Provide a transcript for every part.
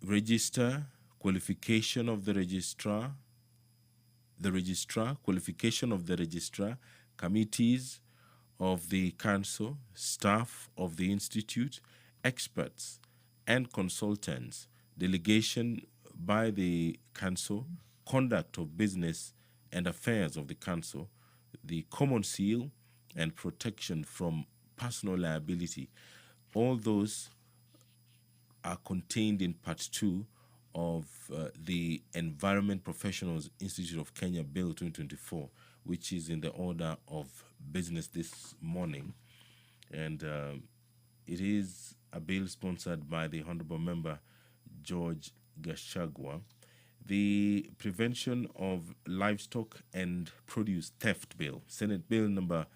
register, qualification of the registrar, qualification of the registrar, committees of the council, staff of the institute, experts and consultants, delegation by the council, conduct of business and affairs of the council, the common seal, and protection from personal liability. All those are contained in Part 2 of the Environment Professionals Institute of Kenya Bill 2024, which is in the order of business this morning. And it is a bill sponsored by the Honorable Member George Gachagua. The Prevention of Livestock and Produce Theft Bill, Senate Bill number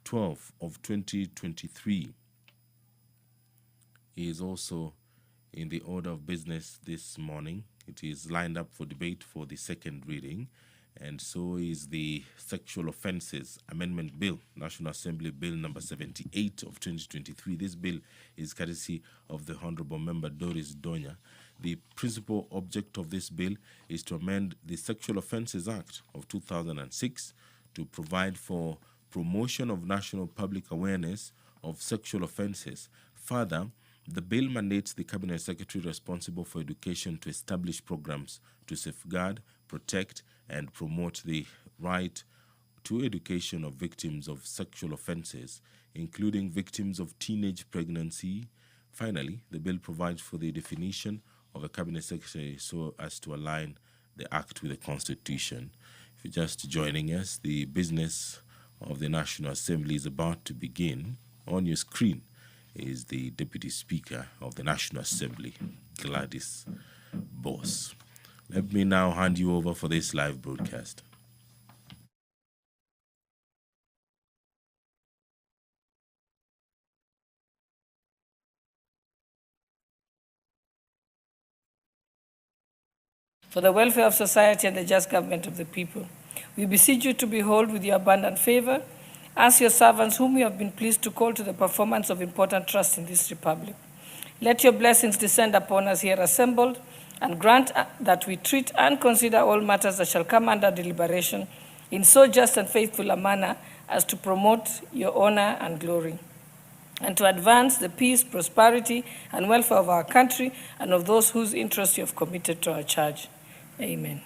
12 of 2023, is also in the order of business this morning. It is lined up for debate for the second reading, and so is the Sexual Offences Amendment Bill, National Assembly Bill number 78 of 2023. This bill is courtesy of the Honorable Member Doris Donya. The principal object of this bill is to amend the Sexual Offences Act of 2006 to provide for promotion of national public awareness of sexual offences. Further, the bill mandates the Cabinet Secretary responsible for education to establish programs to safeguard, protect, and promote the right to education of victims of sexual offences, including victims of teenage pregnancy. Finally, the bill provides for the definition of a Cabinet Secretary so as to align the Act with the Constitution. If you're just joining us, the business of the National Assembly is about to begin. On your screen is the Deputy Speaker of the National Assembly, Gladys Boss. Let me now hand you over for this live broadcast. For the welfare of society and the just government of the people, we beseech you to behold with your abundant favor as your servants whom you have been pleased to call to the performance of important trusts in this republic. Let your blessings descend upon us here assembled, and grant that we treat and consider all matters that shall come under deliberation in so just and faithful a manner as to promote your honor and glory, and to advance the peace, prosperity, and welfare of our country and of those whose interests you have committed to our charge. Amen.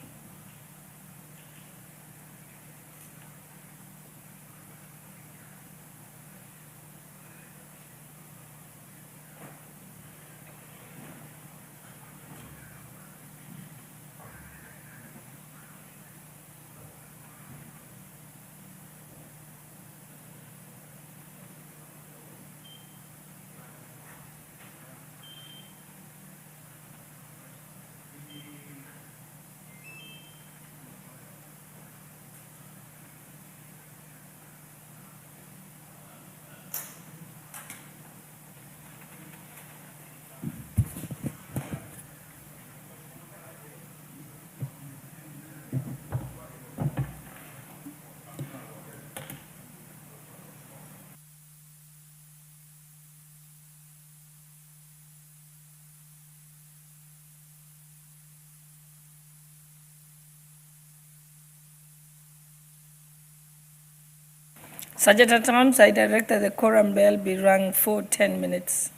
Sergeant at Arms, I direct that the quorum bell be rung for 10 minutes.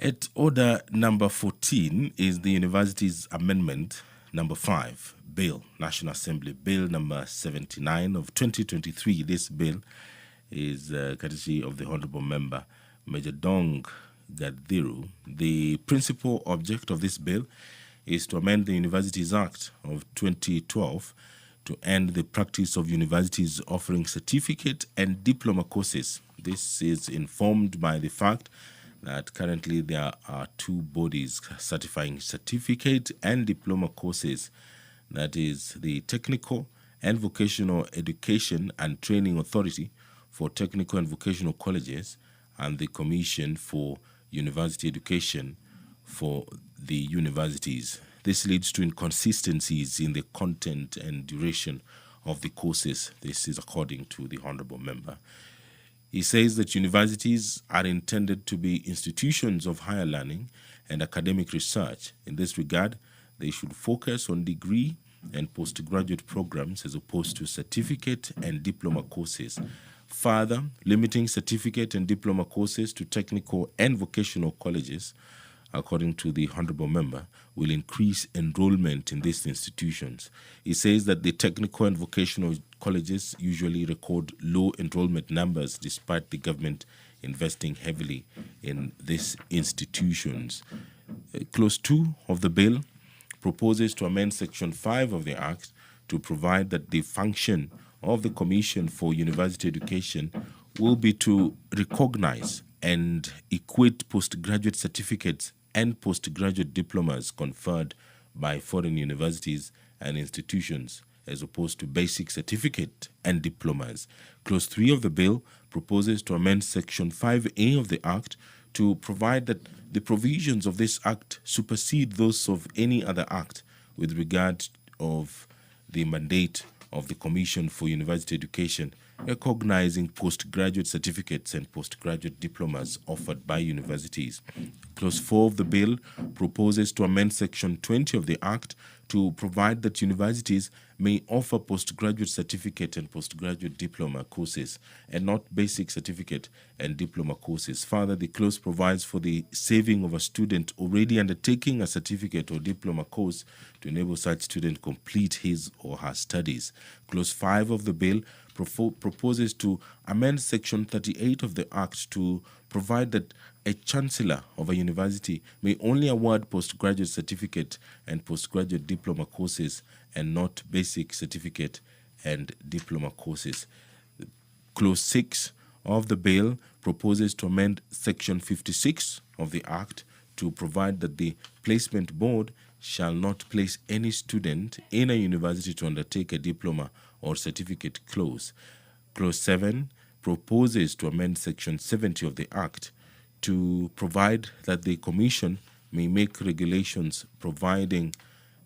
At order number 14 is the University's Amendment number 5, Bill, National Assembly Bill number 79 of 2023. This bill is courtesy of the Honorable Member Major Dong Gadhiru. The principal object of this bill is to amend the Universities Act of 2012 to end the practice of universities offering certificate and diploma courses. This is informed by the fact that currently there are two bodies certifying certificate and diploma courses. That is the Technical and Vocational Education and Training Authority for Technical and Vocational Colleges and the Commission for University Education for the Universities. this leads to inconsistencies in the content and duration of the courses. This is according to the honorable member. He says that universities are intended to be institutions of higher learning and academic research. In this regard, they should focus on degree and postgraduate programs as opposed to certificate and diploma courses. Further, limiting certificate and diploma courses to technical and vocational colleges, according to the honorable member, will increase enrollment in these institutions. He says that the technical and vocational colleges usually record low enrollment numbers despite the government investing heavily in these institutions. Clause 2 of the bill proposes to amend Section 5 of the Act to provide that the function of the Commission for University Education will be to recognize and equate postgraduate certificates and postgraduate diplomas conferred by foreign universities and institutions as opposed to basic certificate and diplomas. Clause 3 of the bill proposes to amend Section 5A of the Act to provide that the provisions of this Act supersede those of any other Act with regard of the mandate of the Commission for University Education, recognizing postgraduate certificates and postgraduate diplomas offered by universities. Clause 4 of the bill proposes to amend Section 20 of the Act to provide that universities may offer postgraduate certificate and postgraduate diploma courses and not basic certificate and diploma courses. Further, the clause provides for the saving of a student already undertaking a certificate or diploma course to enable such student complete his or her studies. Clause 5 of the bill proposes to amend Section 38 of the Act to provide that a chancellor of a university may only award postgraduate certificate and postgraduate diploma courses and not basic certificate and diploma courses. Clause 6 of the bill proposes to amend Section 56 of the Act to provide that the placement board shall not place any student in a university to undertake a diploma or certificate clause. Clause 7 proposes to amend Section 70 of the Act to provide that the Commission may make regulations providing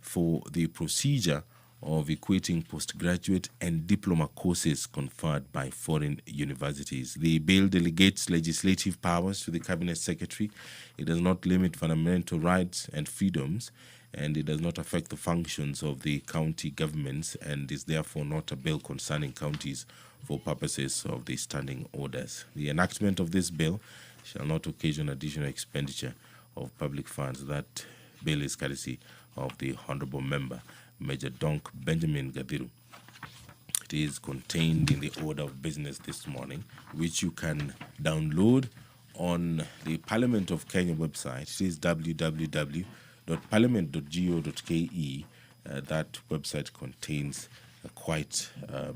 for the procedure of equating postgraduate and diploma courses conferred by foreign universities. The bill delegates legislative powers to the Cabinet Secretary. It does not limit fundamental rights and freedoms, and it does not affect the functions of the county governments and is therefore not a bill concerning counties for purposes of the standing orders. The enactment of this bill shall not occasion additional expenditure of public funds. That bill is courtesy of the Honourable Member, Major Donk Benjamin Gadhiru. It is contained in the order of business this morning, which you can download on the Parliament of Kenya website. It is www.parliament.go.ke. That website contains quite a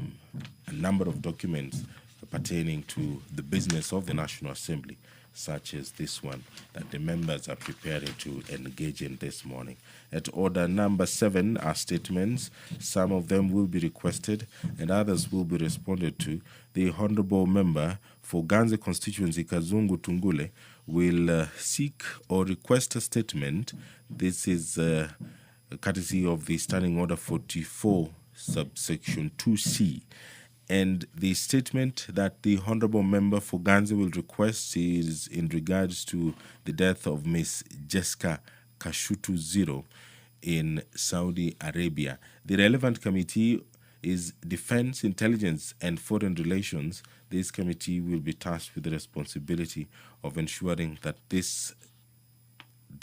number of documents pertaining to the business of the National Assembly, such as this one that the members are preparing to engage in this morning. At order number 7 are statements. Some of them will be requested and others will be responded to. The Honourable Member for Ganze Constituency, Kazungu Tungule, will seek or request a statement. This is courtesy of the Standing Order 44, subsection 2C. And the statement that the Honourable Member for Ganze will request is in regards to the death of Miss Jessica Kashutu Zero in Saudi Arabia. The relevant committee is Defense, Intelligence and Foreign Relations. This committee will be tasked with the responsibility of ensuring that this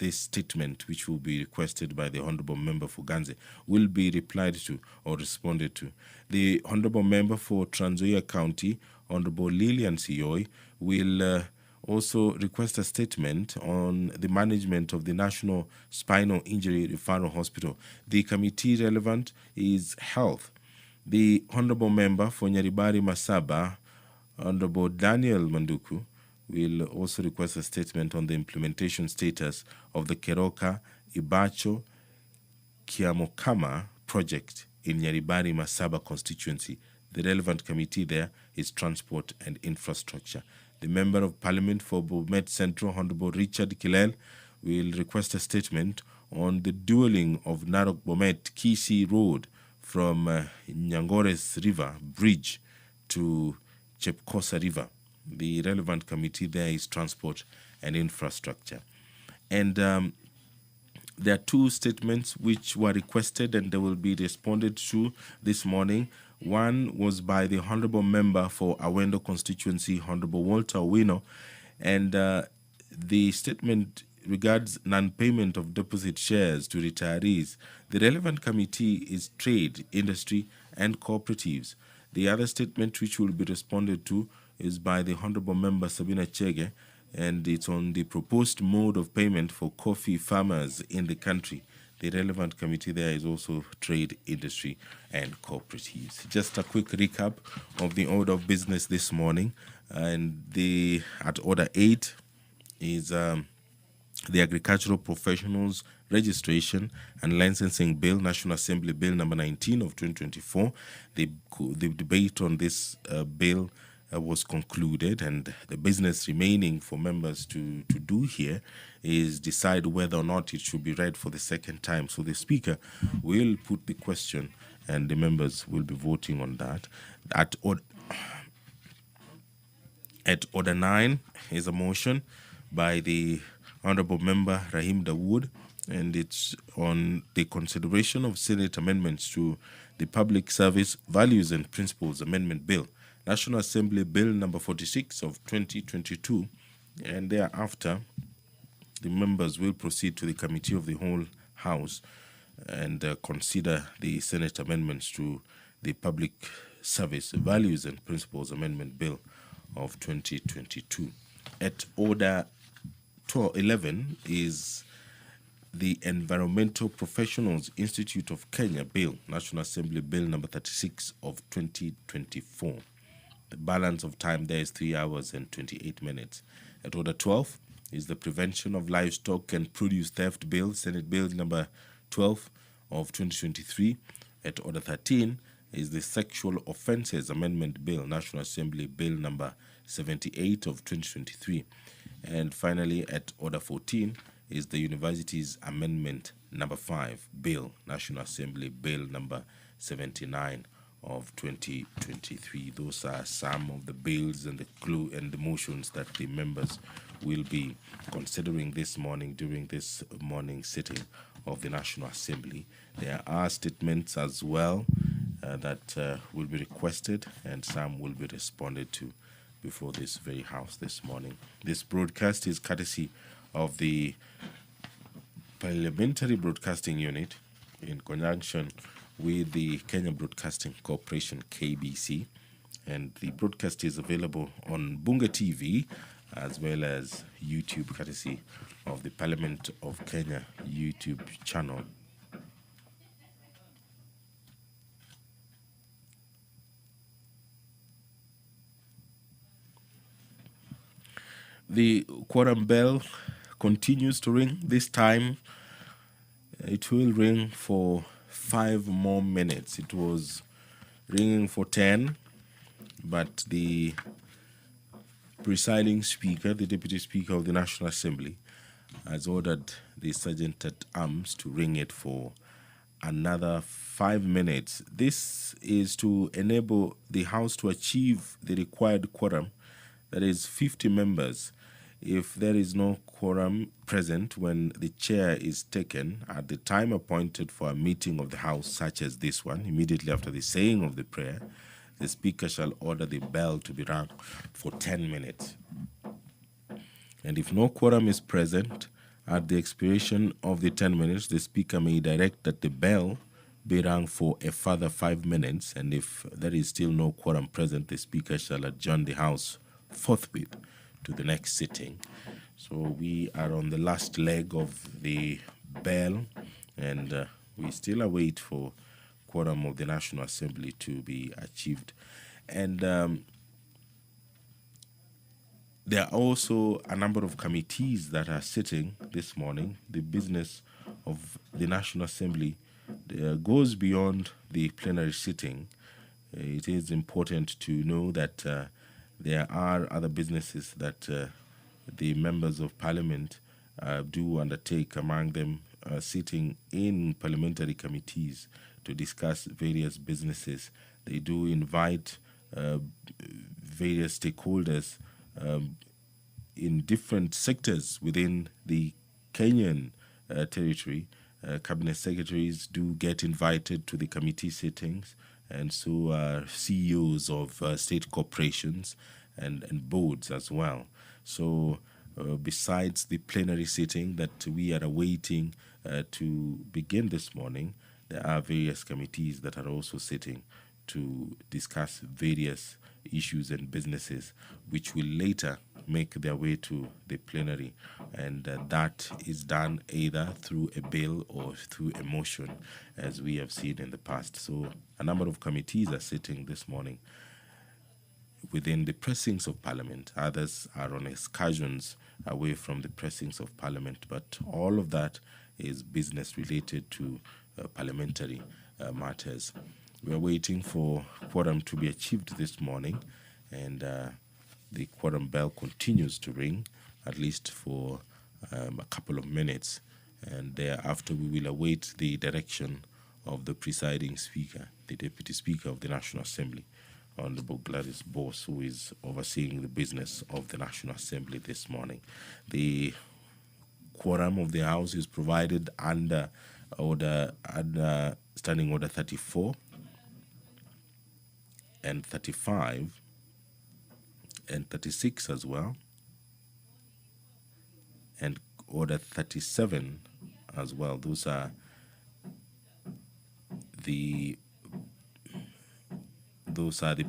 statement, which will be requested by the Honourable Member for Ganze, will be replied to or responded to. The Honourable Member for Trans Nzoia County, Honourable Lillian Sioi, will also request a statement on the management of the National Spinal Injury Referral Hospital. The committee relevant is Health. The Honourable Member for Nyaribari Masaba, Honourable Daniel Manduku, will also request a statement on the implementation status of the Keroka Ibacho Kiamokama project in Nyaribari Masaba constituency. The relevant committee there is Transport and Infrastructure. The Member of Parliament for Bomet Central, Honourable Richard Kilel, will request a statement on the dueling of Narok Bomet Kisi Road from Nyangores River Bridge to Chepkosa River. The relevant committee there is Transport and Infrastructure. And there are two statements which were requested and they will be responded to this morning. One was by the Honorable Member for Awendo Constituency, Honorable Walter Owino, and the statement regards non-payment of deposit shares to retirees. The relevant committee is Trade, Industry and Cooperatives. The other statement which will be responded to is by the Honorable Member Sabina Chege, and it's on the proposed mode of payment for coffee farmers in the country. The relevant committee there is also Trade, Industry and Cooperatives. Just a quick recap of the order of business this morning. And at order 8 is the Agricultural Professionals Registration and Licensing Bill, National Assembly Bill number 19 of 2024. The debate on this bill was concluded, and the business remaining for members to do here is decide whether or not it should be read for the second time. So the Speaker will put the question and the members will be voting on that. At order 9 is a motion by the Honorable Member Rahim Dawood, and it's on the consideration of Senate amendments to the Public Service Values and Principles Amendment Bill, National Assembly Bill number 46 of 2022, and thereafter the members will proceed to the Committee of the Whole House and consider the Senate amendments to the Public Service Values and Principles Amendment Bill of 2022. At order 11 is the Environmental Professionals Institute of Kenya Bill, National Assembly Bill number 36 of 2024. The balance of time there is 3 hours and 28 minutes. At order 12 is the Prevention of Livestock and Produce Theft Bill, Senate Bill number 12 of 2023. At order 13 is the Sexual Offences Amendment Bill, National Assembly Bill number 78 of 2023. And finally, at order 14 is the Universities Amendment number 5 Bill, National Assembly Bill number 79 of 2023. Those are some of the bills and the motions that the members will be considering this morning during this morning sitting of the National Assembly. There are statements as well that will be requested, and some will be responded to before this very house this morning. This broadcast is courtesy of the Parliamentary Broadcasting Unit in conjunction with the Kenya Broadcasting Corporation, KBC, and the broadcast is available on Bunge TV as well as YouTube, courtesy of the Parliament of Kenya YouTube channel. The quorum bell continues to ring. This time it will ring for 5 more minutes. It was ringing for 10, but the presiding speaker, the deputy speaker of the National Assembly, has ordered the sergeant at arms to ring it for another 5 minutes. This is to enable the House to achieve the required quorum, that is 50 members. If there is no quorum present when the chair is taken at the time appointed for a meeting of the House, such as this one, immediately after the saying of the prayer, the Speaker shall order the bell to be rung for 10 minutes. And if no quorum is present, at the expiration of the 10 minutes, the Speaker may direct that the bell be rung for a further 5 minutes, and if there is still no quorum present, the Speaker shall adjourn the House forthwith to the next sitting. So we are on the last leg of the bell, and we still await for quorum of the National Assembly to be achieved. And there are also a number of committees that are sitting this morning. The business of the National Assembly goes beyond the plenary sitting. It is important to know that there are other businesses that the members of Parliament do undertake. Among them sitting in parliamentary committees to discuss various businesses. They do invite various stakeholders in different sectors within the Kenyan territory. Cabinet secretaries do get invited to the committee sittings, and so are CEOs of state corporations and boards as well. So besides the plenary sitting that we are awaiting to begin this morning, there are various committees that are also sitting to discuss various issues and businesses which will later make their way to the plenary, and that is done either through a bill or through a motion, as we have seen in the past. So a number of committees are sitting this morning within the precincts of Parliament. Others are on excursions away from the precincts of Parliament, but all of that is business related to parliamentary matters. We are waiting for quorum to be achieved this morning, and the quorum bell continues to ring, at least for a couple of minutes, and thereafter we will await the direction of the presiding speaker, the Deputy Speaker of the National Assembly, Honorable Gladys Boss, who is overseeing the business of the National Assembly this morning. The quorum of the House is provided under Standing Order 34 and 35 and 36 as well, and Order 37 as well. Those are the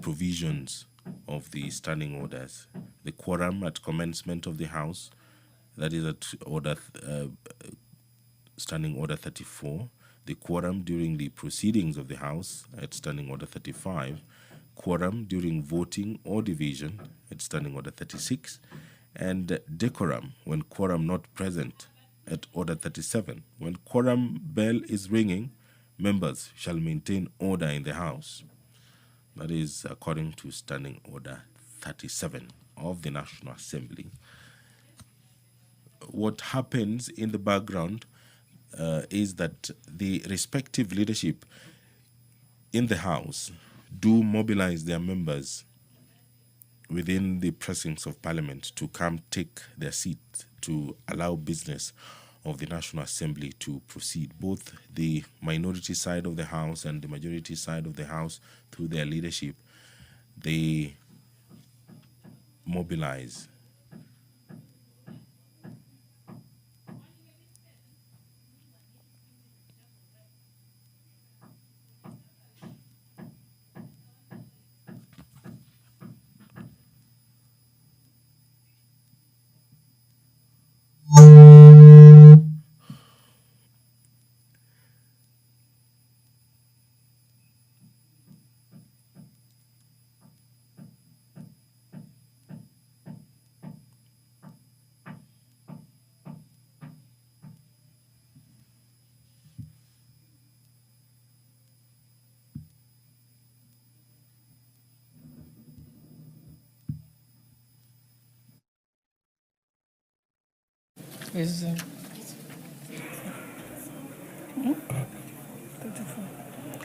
provisions of the standing orders. The quorum at commencement of the House, that is at Standing Order 34, the quorum during the proceedings of the House at Standing Order 35, quorum during voting or division at Standing Order 36, and decorum when quorum not present at Order 37. When quorum bell is ringing, members shall maintain order in the House. That is according to Standing Order 37 of the National Assembly. What happens in the background is that the respective leadership in the House do mobilize their members within the precincts of Parliament to come take their seat to allow business of the National Assembly to proceed. Both the minority side of the House and the majority side of the House, through their leadership, they mobilize. Is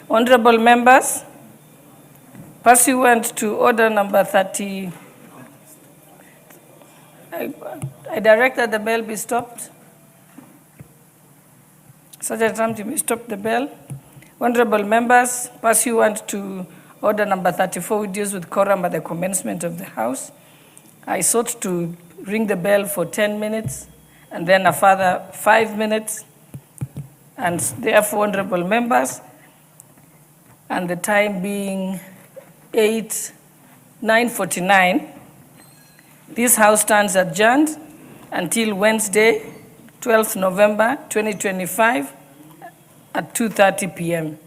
Honorable members, pursuant to order number 30, I direct that the bell be stopped. Sergeant Ramji, may stop the bell. Honorable members, pursuant to order number 34, which deals with quorum at the commencement of the House, I sought to ring the bell for 10 minutes and then a further 5 minutes. And therefore, honorable members, and the time being 9:49, this House stands adjourned until Wednesday, 12th November 2025 at 2:30 p.m.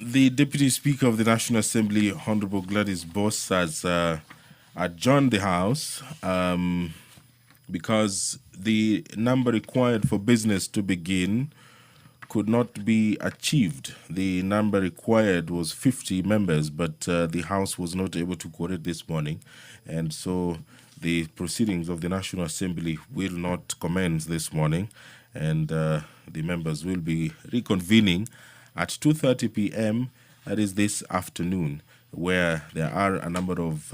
The Deputy Speaker of the National Assembly, Honorable Gladys Boss, has adjourned the House because the number required for business to begin could not be achieved. The number required was 50 members, but the House was not able to quorum this morning. And so the proceedings of the National Assembly will not commence this morning. And the members will be reconvening at 2:30 p.m., that is this afternoon, where there are a number of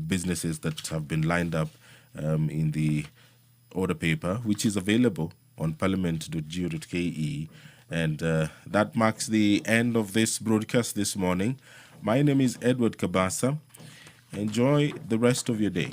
businesses that have been lined up in the order paper, which is available on parliament.go.ke. And that marks the end of this broadcast this morning. My name is Edward Kabasa. Enjoy the rest of your day.